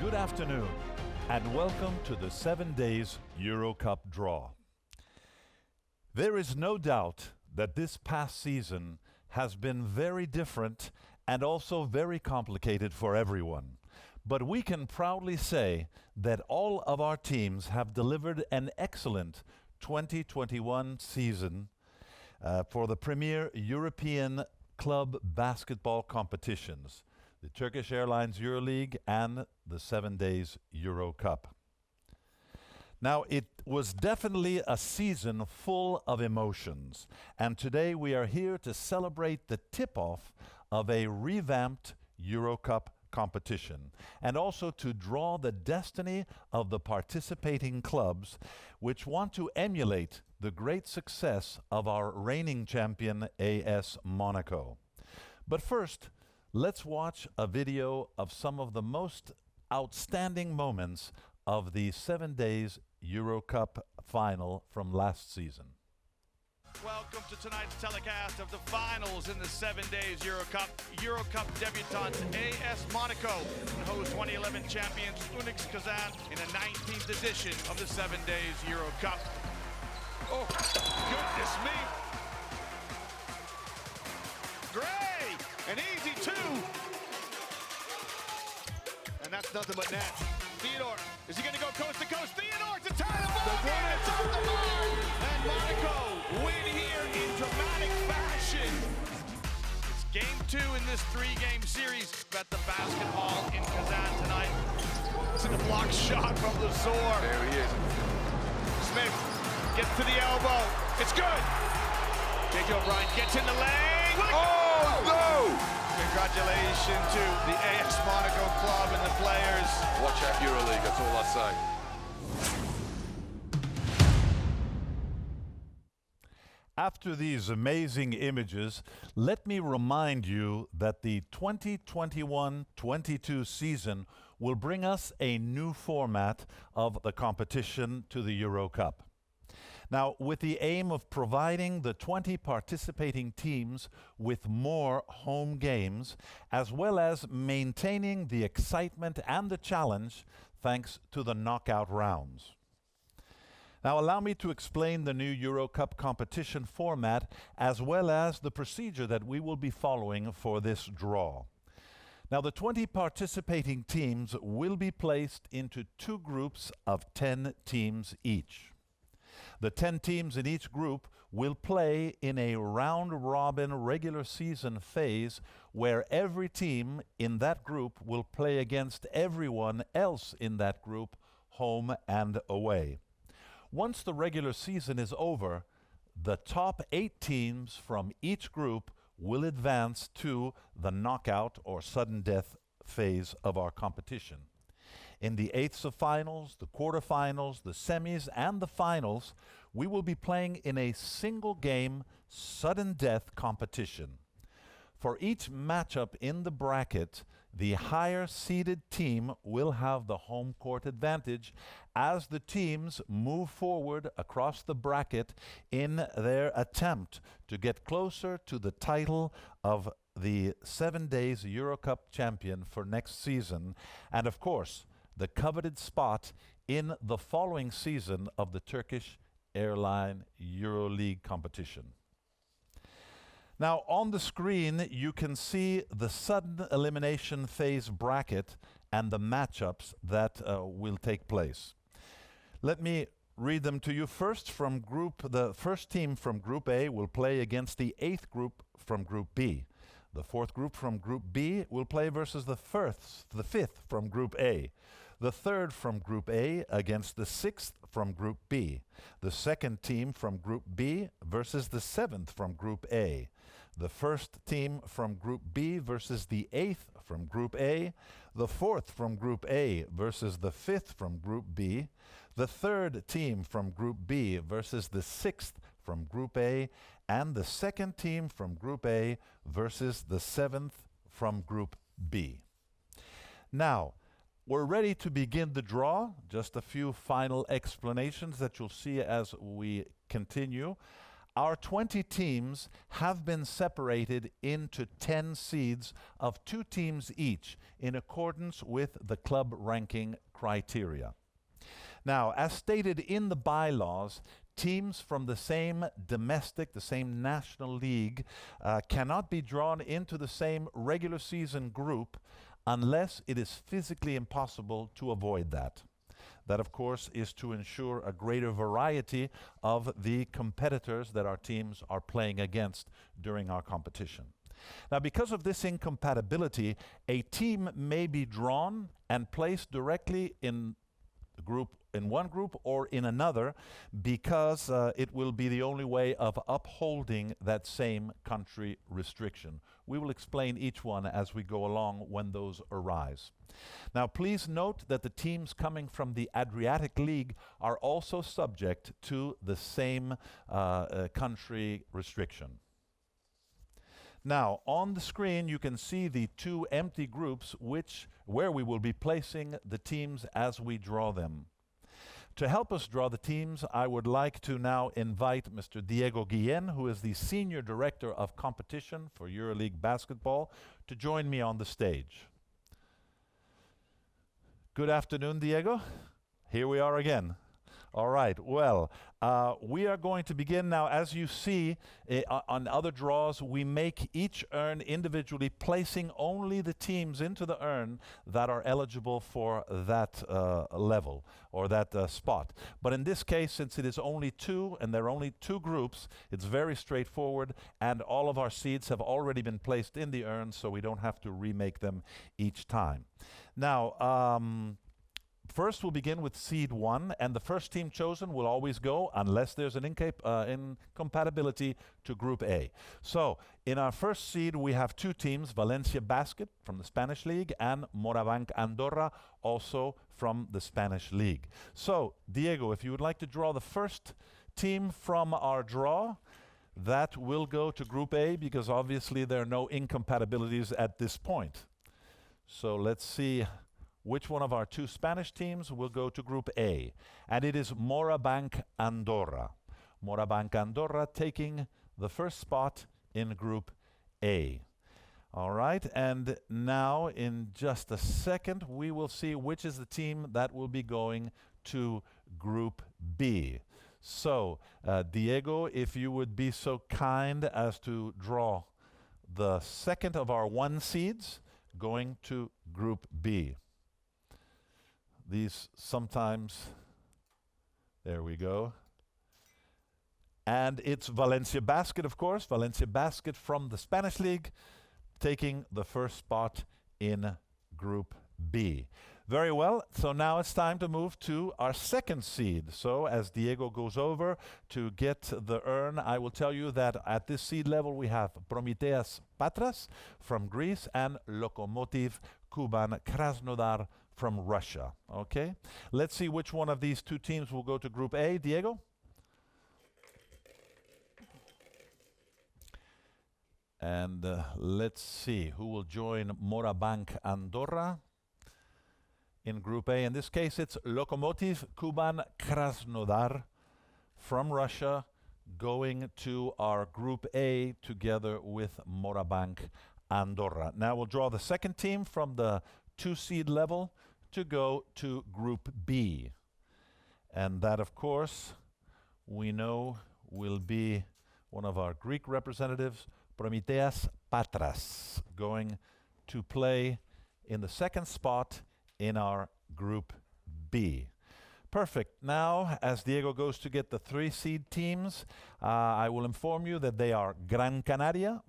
Good afternoon, and welcome to the 7 Days EuroCup Draw. There is no doubt that this past season has been very different and also very complicated for everyone. But we can proudly say that all of our teams have delivered an excellent 2021 season for the premier European club basketball competitions, the Turkish Airlines EuroLeague and the 7 Days EuroCup. Now, it was definitely a season full of emotions, and today we are here to celebrate the tip-off of a revamped EuroCup competition, and also to draw the destiny of the participating clubs which want to emulate the great success of our reigning champion AS Monaco. But first, let's watch a video of some of the most outstanding moments of the 7 Days EuroCup final from last season. Welcome to tonight's telecast of the finals in the 7 Days EuroCup. EuroCup debutants AS Monaco and host 2011 champions Unix Kazan in the 19th edition of the 7 Days EuroCup. Oh, goodness me. Gray, an easy two. And that's nothing but net. Theodore, is he going to go coast to coast? Theodore to tie the ball game. It's off the mark. And Monaco win here in dramatic fashion. It's game 2 in this 3-game series. Bet the basketball in Kazan tonight. It's a block shot from the Zor. There he is. Smith gets to the elbow. It's good. J.J. O'Brien gets in the lane. Oh, no! Congratulations to the AS Monaco club and the players. Watch out, EuroLeague, that's all I say. After these amazing images, let me remind you that the 2021-22 season will bring us a new format of the competition to the EuroCup. Now, with the aim of providing the 20 participating teams with more home games, as well as maintaining the excitement and the challenge thanks to the knockout rounds. Now, allow me to explain the new EuroCup competition format as well as the procedure that we will be following for this draw. Now, the 20 participating teams will be placed into 2 groups of 10 teams each. The 10 teams in each group will play in a round-robin regular season phase where every team in that group will play against everyone else in that group, home and away. Once the regular season is over, the top 8 teams from each group will advance to the knockout or sudden death phase of our competition. In the eighths of finals, the quarterfinals, the semis, and the finals, we will be playing in a single game sudden death competition. For each matchup in the bracket, the higher seeded team will have the home court advantage as the teams move forward across the bracket in their attempt to get closer to the title of the 7 Days EuroCup champion for next season, and of course, the coveted spot in the following season of the Turkish Airlines EuroLeague competition. Now, on the screen, you can see the sudden elimination phase bracket and the matchups that will take place. Let me read them to you. The first team from Group A will play against the 8th group from Group B. The 4th group from Group B will play versus the 5th from Group A. The 3rd from Group A against the 6th from Group B. The 2nd team from Group B versus the 7th from Group A. The 1st team from Group B versus the 8th from Group A. The 4th from Group A versus the 5th from Group B. The 3rd team from Group B versus the 6th from Group A. And the 2nd team from Group A versus the 7th from Group B. Now, we're ready to begin the draw. Just a few final explanations that you'll see as we continue. our 20 teams have been separated into 10 seeds of 2 teams each in accordance with the club ranking criteria. Now, as stated in the bylaws, teams from the same domestic, the same national league, cannot be drawn into the same regular season group unless it is physically impossible to avoid that. That, of course, is to ensure a greater variety of the competitors that our teams are playing against during our competition. Now, because of this incompatibility, a team may be drawn and placed directly in one group or in another, because it will be the only way of upholding that same country restriction. We will explain each one as we go along when those arise. Now, please note that the teams coming from the Adriatic League are also subject to the same country restriction. Now, on the screen you can see the 2 empty groups where we will be placing the teams as we draw them. To help us draw the teams, I would like to now invite Mr. Diego Guillen, who is the Senior Director of Competition for EuroLeague Basketball, to join me on the stage. Good afternoon, Diego. Here we are again. All right, well, we are going to begin now. As you see on other draws, we make each urn individually, placing only the teams into the urn that are eligible for that level or that spot. But in this case, since it is only 2 and there are only 2 groups, it's very straightforward, and all of our seeds have already been placed in the urn, so we don't have to remake them each time. Now, first, we'll begin with seed 1, and the first team chosen will always go, unless there's an incompatibility, to Group A. So, in our first seed, we have 2 teams, Valencia Basket from the Spanish League and Morabanc Andorra, also from the Spanish League. So, Diego, if you would like to draw the first team from our draw, that will go to Group A, because obviously there are no incompatibilities at this point. So, let's see which one of our 2 Spanish teams will go to Group A. And it is Morabanc Andorra. Morabanc Andorra taking the first spot in Group A. All right, and now in just a second, we will see which is the team that will be going to Group B. So, Diego, if you would be so kind as to draw the second of our 1 seeds going to Group B. These sometimes, there we go. And it's Valencia Basket, of course. Valencia Basket from the Spanish League, taking the first spot in Group B. Very well, so now it's time to move to our second seed. So as Diego goes over to get the urn, I will tell you that at this seed level we have Prometheas Patras from Greece and Lokomotiv Kuban Krasnodar from Russia. Okay, let's see which one of these 2 teams will go to Group A. Diego? And let's see who will join Morabanc Andorra in Group A. In this case, it's Lokomotiv Kuban Krasnodar from Russia going to our Group A together with Morabanc Andorra. Now we'll draw the second team from the 2 seed level to go to Group B. And that, of course, we know will be one of our Greek representatives, Prometheas Patras, going to play in the second spot in our Group B. Perfect. Now, as Diego goes to get the 3 seed teams, I will inform you that they are Gran Canaria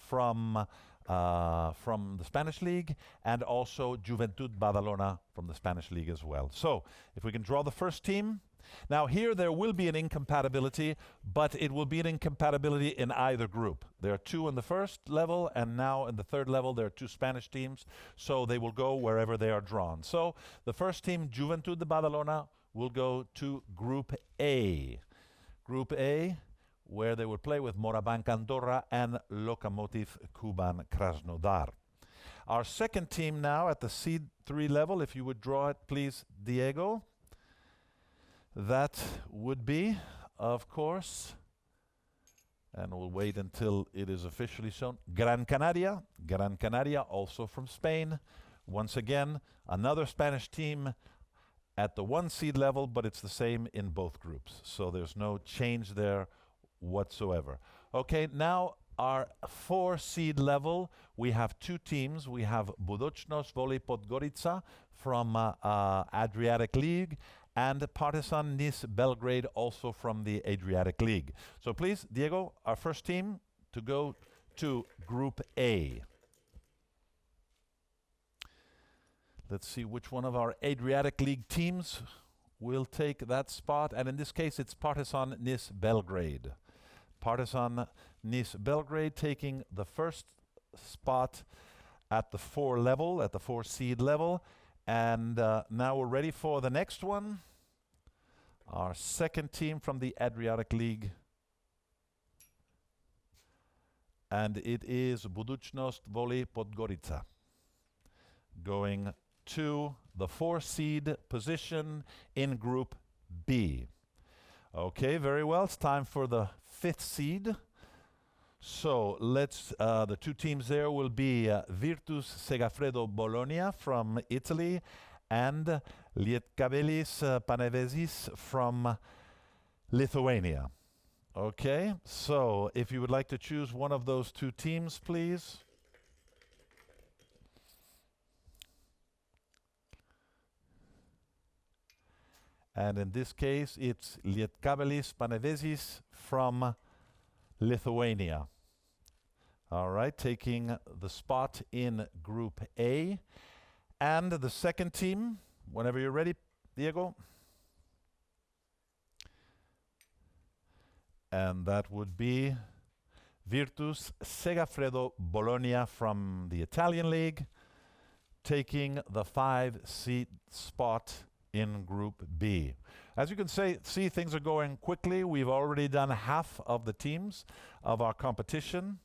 from the Spanish League, and also Juventud Badalona from the Spanish League as well. So, if we can draw the first team. Now here there will be an incompatibility, but it will be an incompatibility in either group. There are 2 in the first level, and now in the third level there are 2 Spanish teams, so they will go wherever they are drawn. So, the first team, Juventud de Badalona, will go to Group A. Group A, where they will play with Morabanc Andorra and Lokomotiv Kuban Krasnodar. Our second team now at the seed 3 level, if you would draw it please, Diego. That would be, of course, And we'll wait until it is officially shown. Gran Canaria, also from Spain. Once again, another Spanish team at the 1 seed level, but it's the same in both groups. So there's no change there whatsoever. Okay, now our 4 seed level, we have 2 teams. We have Budućnost Voli Podgorica from Adriatic League and Partizan Nice Belgrade, also from the Adriatic League. So please, Diego, our first team to go to Group A. Let's see which one of our Adriatic League teams will take that spot. And in this case, it's Partizan Nice Belgrade. Partizan Nice Belgrade taking the first spot at the 4 level, at the 4 seed level. And now we're ready for the next one. Our second team from the Adriatic League. And it is Budućnost Voli Podgorica, going to the 4 seed position in Group B. Okay, very well. It's time for the 5th seed. So let's, the 2 teams there will be Virtus Segafredo Bologna from Italy and Lietkabelis Panevėžys from Lithuania. Okay, so if you would like to choose one of those 2 teams, please. And in this case, it's Lietkabelis Panevėžys from Lithuania. All right, taking the spot in Group A. And the second team, whenever you're ready, Diego. And that would be Virtus Segafredo Bologna from the Italian League, taking the 5 seed spot in Group B. As you can see, things are going quickly. We've already done half of the teams of our competition.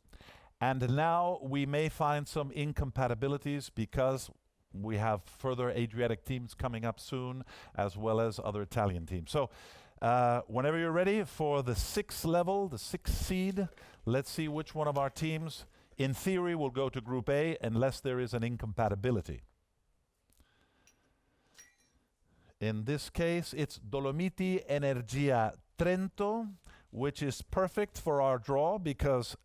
And now we may find some incompatibilities because we have further Adriatic teams coming up soon, as well as other Italian teams. So whenever you're ready for the 6th level, the 6th seed, let's see which one of our teams, in theory, will go to Group A unless there is an incompatibility. In this case, it's Dolomiti Energia Trento, which is perfect for our draw because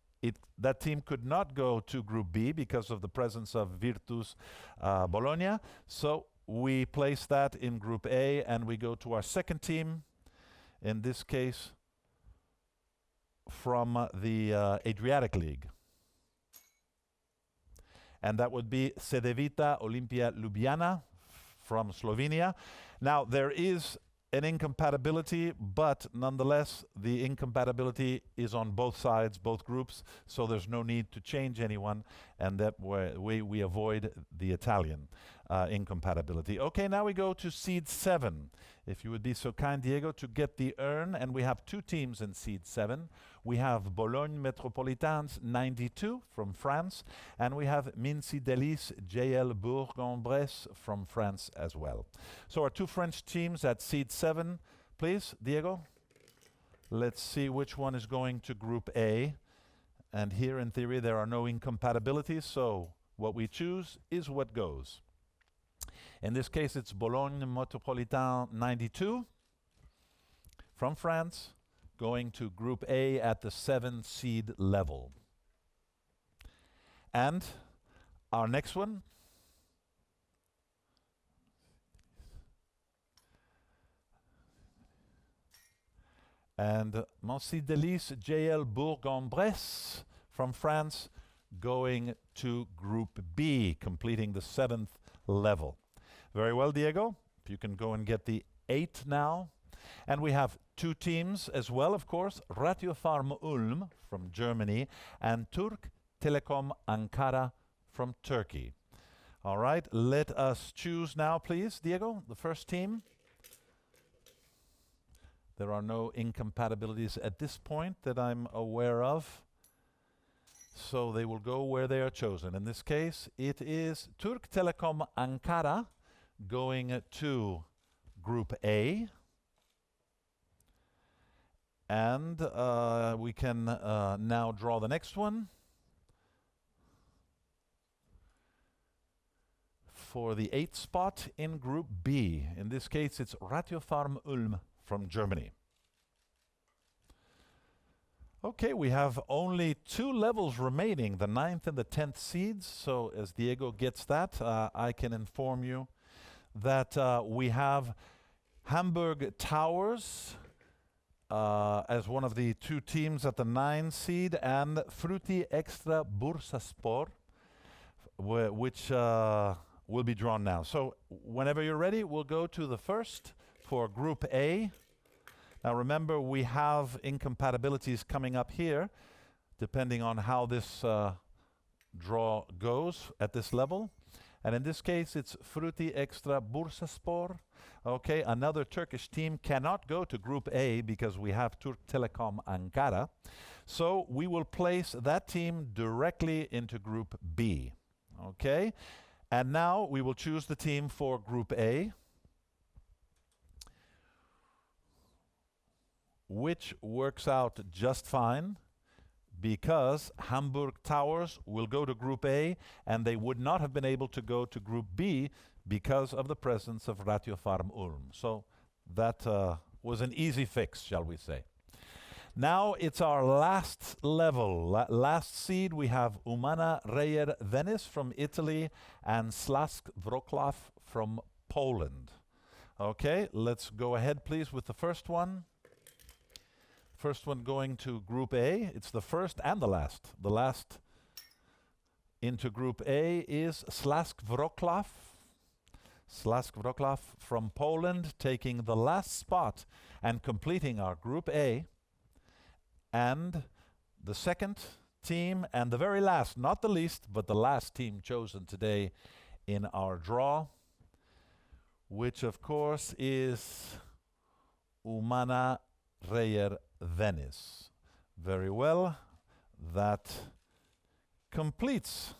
that team could not go to Group B because of the presence of Virtus Bologna. So we place that in Group A and we go to our second team, in this case from the Adriatic League. And that would be Cedevita Olimpia Ljubljana from Slovenia. Now, there is an incompatibility, but nonetheless, the incompatibility is on both sides, both groups, so there's no need to change anyone, and that way we avoid the Italian incompatibility. Okay, now we go to Seed 7. If you would be so kind, Diego, to get the urn, and we have 2 teams in Seed 7. We have Bologne Metropolitans 92 from France, and we have Minci Delis JL Bourg-en-Bresse from France as well. So our 2 French teams at Seed 7, please, Diego. Let's see which one is going to Group A. And here, in theory, there are no incompatibilities, so what we choose is what goes. In this case, it's Bologne Metropolitan 92 from France, going to Group A at the 7 seed level. And our next one, and Minci Delis JL Bourg-en-Bresse from France, going to Group B, completing the 7th level. Very well, Diego. If you can go and get the 8 now. And we have 2 teams as well, of course. Ratiofarm Ulm from Germany and Turk Telekom Ankara from Turkey. All right, let us choose now, please, Diego, the first team. There are no incompatibilities at this point that I'm aware of. So they will go where they are chosen. In this case, it is Turk Telekom Ankara going to Group A. And we can now draw the next one. For the 8th spot in Group B. In this case, it's Ratiopharm Ulm from Germany. Okay, we have only 2 levels remaining, the 9th and the 10th seeds. So as Diego gets that, I can inform you that we have Hamburg Towers as one of the 2 teams at the 9 seed, and Fruity Extra Bursaspor, which will be drawn now. So whenever you're ready, we'll go to the first for Group A. Now remember, we have incompatibilities coming up here, depending on how this draw goes at this level. And in this case, it's Fruity Extra Bursaspor. Okay, another Turkish team cannot go to Group A because we have Türk Telekom Ankara. So we will place that team directly into Group B. Okay, and now we will choose the team for Group A, which works out just fine, because Hamburg Towers will go to Group A, and they would not have been able to go to Group B because of the presence of Ratiopharm Ulm. So that was an easy fix, shall we say. Now it's our last level. Last seed, we have Umana Reyer Venice from Italy and Slask Wrocław from Poland. Okay, let's go ahead, please, with the first one. First one going to Group A. It's the first and the last. The last into Group A is Slask Wrocław. Slask Wrocław from Poland, taking the last spot and completing our Group A. And the second team, and the very last, not the least, but the last team chosen today in our draw, which of course is Umana Reyer Venice. Very well, that completes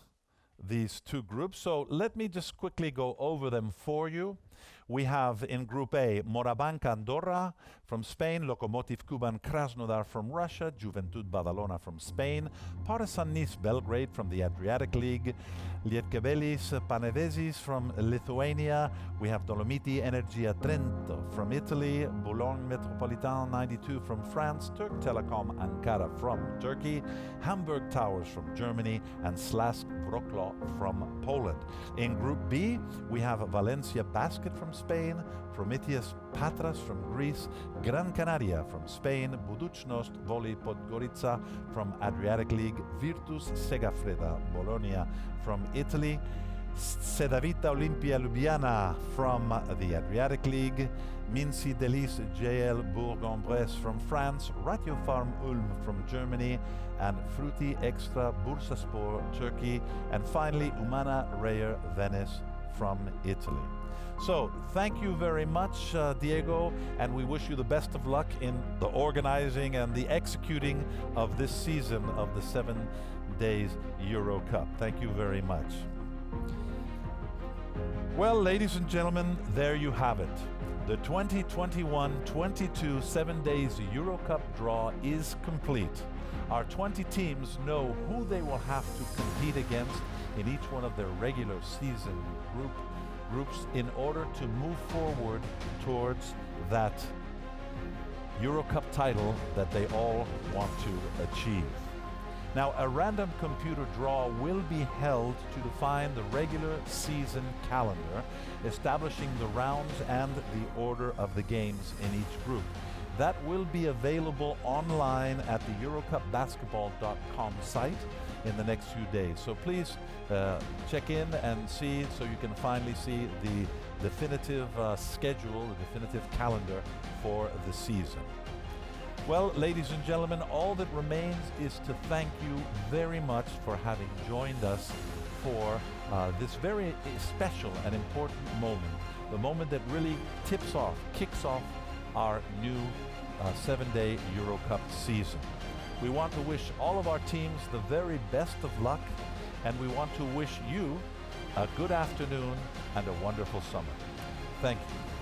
these 2 groups. So let me just quickly go over them for you. We have in Group A, Morabanca Andorra from Spain, Lokomotiv Kuban Krasnodar from Russia, Juventud Badalona from Spain, Partizan Nice Belgrade from the Adriatic League, Lietkabelis Panevesis from Lithuania. We have Dolomiti Energia Trento from Italy, Boulogne Metropolitan 92 from France, Türk Telekom Ankara from Turkey, Hamburg Towers from Germany, and Slask Wrocław from Poland. In Group B, we have Valencia Basket from Spain, Prometheus Patras from Greece, Gran Canaria from Spain, Budućnost Voli Podgorica from Adriatic League, Virtus Segafreda Bologna from Italy, Cedavita Olimpia Ljubljana from the Adriatic League, Minci Delis JL Bourg-en-Bresse from France, Ratiopharm Ulm from Germany, and Fruity Extra Bursaspor Turkey, and finally Umana Reyer Venice from Italy. So thank you very much, Diego, and we wish you the best of luck in the organizing and the executing of this season of the 7 days Eurocup. Thank you very much. Well, ladies and gentlemen, there you have it. The 2021-22 7 days Eurocup draw is complete. Our 20 teams know who they will have to compete against in each one of their regular season groups in order to move forward towards that EuroCup title that they all want to achieve. Now, a random computer draw will be held to define the regular season calendar, establishing the rounds and the order of the games in each group. That will be available online at the EuroCupBasketball.com site in the next few days. So please check in and see, so you can finally see the definitive schedule, the definitive calendar for the season. Well, ladies and gentlemen, all that remains is to thank you very much for having joined us for this very special and important moment, the moment that really kicks off our new 7-day EuroCup season. We want to wish all of our teams the very best of luck, and we want to wish you a good afternoon and a wonderful summer. Thank you.